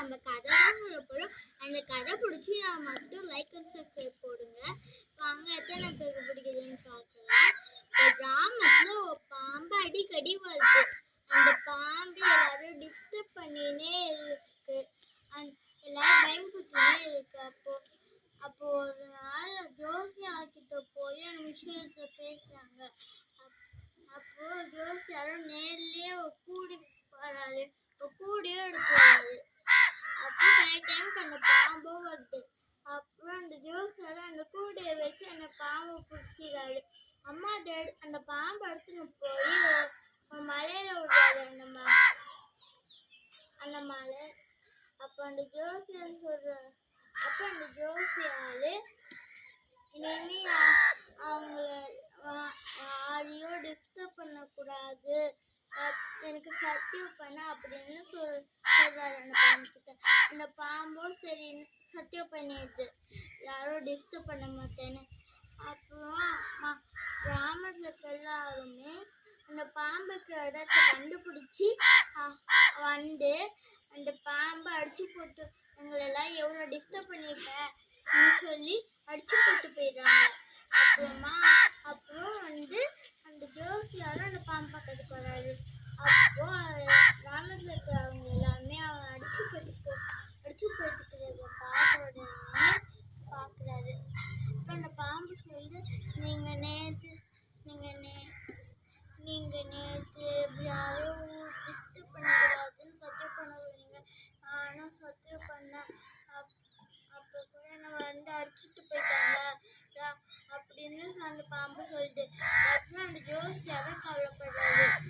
நம்ம கதை தான் சொல்ல போகிறோம். அந்த கதை பிடிச்சி நான் மட்டும் லைக் அண்ட் சப்ஸ்கிரைப் போடுங்க. வாங்க எத்தனை பேருக்கு பிடிக்குதுன்னு பார்க்கலாம். ஒரு கிராமத்தில் ஒரு பாம்பு அடிக்கடி வருது. அந்த பாம்பு எல்லாரும் டிஸ்டர்ப் பண்ணினே இருக்கு. எல்லாரும் பயன்படுத்தினே இருக்கு. அப்போ ஒரு நாள் ஜோசியார்கிட்ட போய் அந்த விஷயத்தை பேசுறாங்க. அப்போ ஜோசியாரும் நேர்லயே கூடி வராது, கூடியே எடுக்கிறாரு. அப்போ டைமுக்கு அந்த பாம்பும் வருது. அப்புறம் அந்த ஜோசியாரும் அந்த கூடையை வச்சு அந்த பாம்பை பிடிக்கிறாரு. அம்மா அந்த பாம்பை எடுத்துன்னு போய் மலையில விடுறாரு. அந்த மலை. அப்போ அந்த ஜோசியார் சொல்றாரு. அப்போ அந்த ஜோசியாரு இனிமே அவங்கள யாரையும் டிஸ்டர்ப் பண்ணக்கூடாது, எனக்கு சத்தியம் பண்ண அப்படின்னு சொல்றாரு அந்த பாம்பு கிட்ட. அந்த பாம்பும் சரி சத்தியம் பண்ணிடுது, யாரும் டிஸ்டர்ப் பண்ண மாட்டேன்னு. அப்புறம் கிராமத்துல எல்லாருமே அந்த பாம்புக்கு இடத்த கண்டுபிடிச்சி வந்து அந்த பாம்பை அடிச்சு போட்டு, எங்களெல்லாம் எவ்வளோ டிஸ்டர்ப் பண்ணியிருக்கேன் சொல்லி அடிச்சு போட்டு போயிடுறாங்க. அப்புறம் அந்த ஜோசியாரும் அந்த பாம்பு பக்கத்துக்கு வராரு. அப்போ கிராமத்தில் இருக்கிறவங்க எல்லாமே அவன் அடிச்சு போட்டுக்கிறத பார்க்குறாரு. அப்போ அந்த பாம்பு சொல்லி, நீங்கள் நேற்று யாரும் டிஸ்டர்ப் பண்ணக்கூடாதுன்னு சத்தியம் பண்ண சொன்னீங்க. நானும் சத்தியம் பண்ணேன். அப்போ கூட என்னை அடிச்சுட்டு போயிட்டாங்க அப்படின்னு அந்த பாம்பு சொல்லுது. அப்புறம் அந்த ஜோசியாரும் கவலைப்படுறாரு.